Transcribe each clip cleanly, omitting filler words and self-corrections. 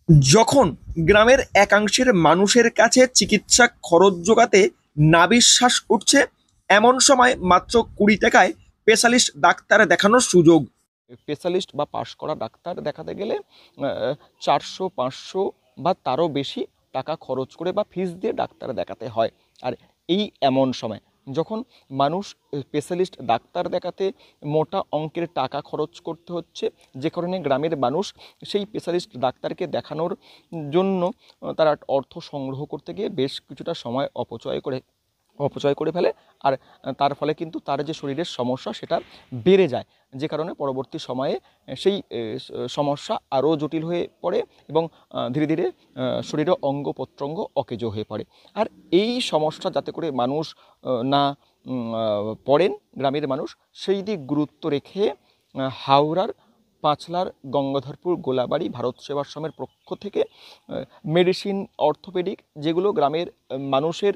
যখন গ্রামের একাংশের মানুষের কাছে চিকিৎসা খরচ জোগাতে নাভিশ্বাস উঠছে, এমন সময় মাত্র 20 টাকায় স্পেশালিস্ট ডাক্তার দেখানোর সুযোগ। স্পেশালিস্ট বা পাশ করা ডাক্তার দেখাতে গেলে 400-500 বা তারও বেশি টাকা খরচ করে বা ফিস দিয়ে ডাক্তার দেখাতে হয়। আর এই এমন সময় যখন মানুষ স্পেশালিস্ট ডাক্তার দেখাতে মোটা অঙ্কের টাকা খরচ করতে হচ্ছে, যে কারণে গ্রামের মানুষ সেই স্পেশালিস্ট ডাক্তারকে দেখানোর জন্য তারা অর্থ সংগ্রহ করতে গিয়ে বেশ কিছুটা সময় অপচয় করে ফেলে। আর তার ফলে কিন্তু তার যে শরীরের সমস্যা সেটা বেড়ে যায়, যে কারণে পরবর্তী সময়ে সেই সমস্যা আরও জটিল হয়ে পড়ে এবং ধীরে ধীরে শরীরের অঙ্গ প্রত্যঙ্গ অকেজো হয়ে পড়ে। আর এই সমস্যা যাতে করে মানুষ না পড়েন, গ্রামের মানুষ সেই দিক গুরুত্ব রেখে হাওড়ার পাঁচলার গঙ্গাধরপুর গোলাবাড়ি ভারত সেবাশ্রমের পক্ষ থেকে মেডিসিন, অর্থোপেডিক, যেগুলো গ্রামের মানুষের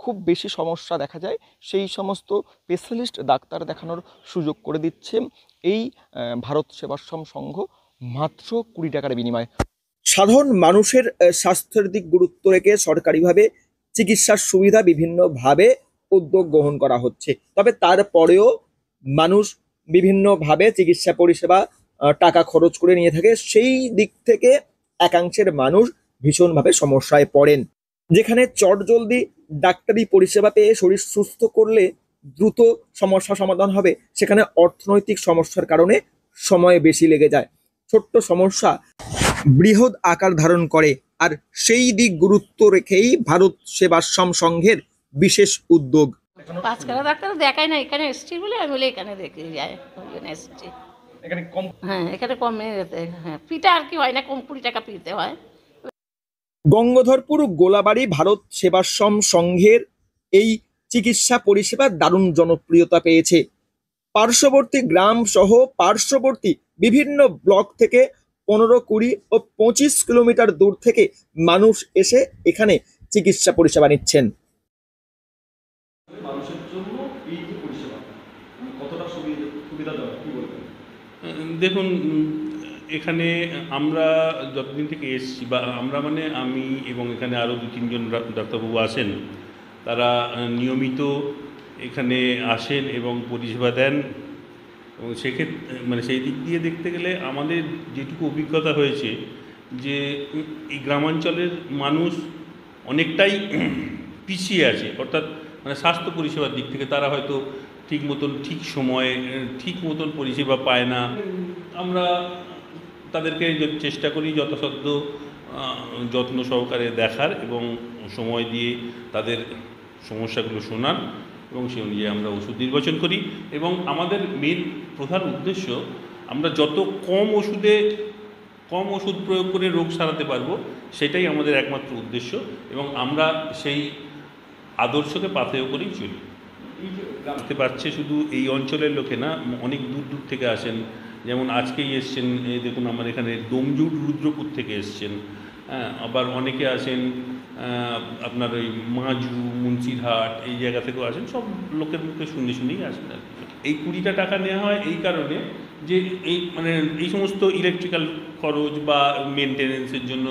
খুব বেশি সমস্যা দেখা যায় সেই সমস্ত স্পেশালিস্ট ডাক্তার দেখানোর সুযোগ করে দিচ্ছে এই ভারত সেবাশ্রম সংঘ মাত্র 20 টাকার বিনিময়ে। সাধারণ মানুষের স্বাস্থ্যের দিক গুরুত্ব রেখে সরকারিভাবে চিকিৎসার সুবিধা বিভিন্নভাবে উদ্যোগ গ্রহণ করা হচ্ছে, তবে তারপরেও মানুষ বিভিন্নভাবে চিকিৎসা পরিষেবা টাকা খরচ করে নিয়ে থাকে। সেই দিক থেকে একাংশের মানুষ ভীষণভাবে সমস্যায় পড়েন, যেখানে চটজলদি ডাক্তারি পরিষেবা পেয়ে শরীর সুস্থ করলে দ্রুত সমস্যা সমাধান হবে, সেখানে অর্থনৈতিক সমস্যার কারণে সময় বেশি লেগে যায়। ছোট্ট সমস্যা বৃহৎ আকার ধারণ করে। আর সেই দিক গুরুত্ব রেখেই ভারত সেবাশ্রম সংঘের বিশেষ উদ্যোগ। পাঁচখানা ডাক্তার দেখাই না, এখানে এসছি বলে আমি বলে এখানে দেখে যাই, ওই জন্য এসছি। হ্যাঁ, এখানে কমে যেতে, হ্যাঁ, ফিটা আর কি হয় না, কম 20 টাকা ফিতে হয়। গঙ্গাধরপুর গোলাবাড়ি ভারত সেবাশ্রম সংঘের এই চিকিৎসা পরিষেবা দারুণ জনপ্রিয়তা পেয়েছে। পার্শ্ববর্তী গ্রাম সহ পার্শ্ববর্তী বিভিন্ন ব্লক থেকে 15, 20 ও 25 কিলোমিটার দূর থেকে মানুষ এসে এখানে চিকিৎসা পরিষেবা নিচ্ছেন। মানুষের জন্য এই যে পরিষেবা কতটা সুবিধাজনক কি বলবেন? দেখুন, এখানে আমরা যতদিন থেকে এসছি, বা আমরা মানে আমি এবং এখানে আরও 2-3 জন ডাক্তারবাবু আছেন, তারা নিয়মিত এখানে আসেন এবং পরিষেবা দেন। এবং সেক্ষেত্রে মানে সেই দিক দিয়ে দেখতে গেলে আমাদের যেটুকু অভিজ্ঞতা হয়েছে যে এই গ্রামাঞ্চলের মানুষ অনেকটাই পিছিয়ে আছে, অর্থাৎ মানে স্বাস্থ্য পরিষেবার দিক থেকে তারা হয়তো ঠিক মতন ঠিক সময়ে ঠিক মতন পরিষেবা পায় না। আমরা তাদেরকে চেষ্টা করি যথাসাধ্য যত্ন সহকারে দেখার এবং সময় দিয়ে তাদের সমস্যাগুলো শোনার, এবং সেই অনুযায়ী আমরা ওষুধ নির্বাচন করি। এবং আমাদের মেন প্রধান উদ্দেশ্য, আমরা যত কম ওষুধ প্রয়োগ করে রোগ সারাতে পারবো, সেটাই আমাদের একমাত্র উদ্দেশ্য, এবং আমরা সেই আদর্শকে পাথেয় করেই চলি। আসতে পারছে শুধু এই অঞ্চলের লোকে না, অনেক দূর দূর থেকে আসেন। যেমন আজকেই এসছেন, এই দেখুন আমার এখানে ডোমজুর রুদ্রপুর থেকে এসছেন। হ্যাঁ, আবার অনেকে আসেন আপনার ওই মাজু, মুন্সিরহাট, এই জায়গা থেকেও আসেন। সব লোকের মুখে শুনেই আসেন আর কি। এই 20 টাকা নেওয়া হয় এই কারণে যে এই মানে এই সমস্ত ইলেকট্রিক্যাল খরচ বা মেনটেনেন্সের জন্য।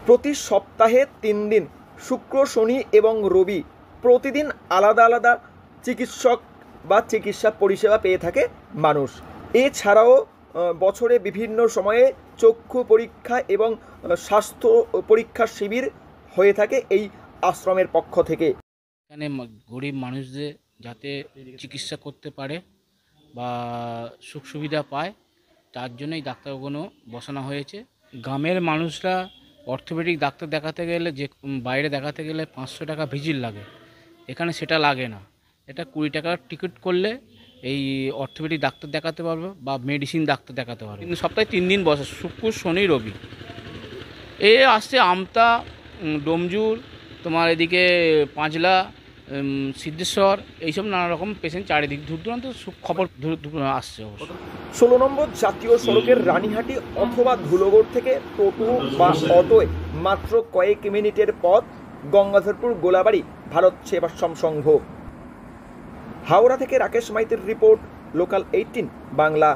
প্রতি সপ্তাহে 3 দিন, শুক্র, শনি এবং রবি, প্রতিদিন আলাদা আলাদা চিকিৎসক বা চিকিৎসা পরিষেবা পেয়ে থাকে মানুষ। এছাড়াও বছরে বিভিন্ন সময়ে চক্ষু পরীক্ষা এবং স্বাস্থ্য পরীক্ষা শিবির হয়ে থাকে এই আশ্রমের পক্ষ থেকে। এখানে গরিব মানুষদের যাতে চিকিৎসা করতে পারে বা সুখ সুবিধা পায়, তার জন্যই ডাক্তারগুলো বসানো হয়েছে। গ্রামের মানুষরা অর্থোপেডিক ডাক্তার দেখাতে গেলে, যে বাইরে দেখাতে গেলে 500 টাকা ভিজিট লাগে, এখানে সেটা লাগে না। এটা 20 টাকার টিকিট করলে এই অর্থোপেডিক ডাক্তার দেখাতে পারবে বা মেডিসিন ডাক্তার দেখাতে পারবে। কিন্তু সপ্তাহে 3 দিন বসে, শুক্র, শনি, রবি। এ আসছে আমতা, ডোমজুর, তোমার এদিকে পাঁচলা, সিদ্ধেশ্বর, এইসব নানা রকম পেশেন্ট চারিদিক দূর দূরান্ত খবর আসছে। 16 নম্বর জাতীয় সড়কের রানীহাটি অথবা ধুলোগড় থেকে টোটো বা অটোয় মাত্র কয়েক মিনিটের পথ গঙ্গাধরপুর গোলাবাড়ি ভারত সেবাশ্রম সংঘ। হাওড়া থেকে রাকেশ মাইতির রিপোর্ট, লোকাল 18 বাংলা।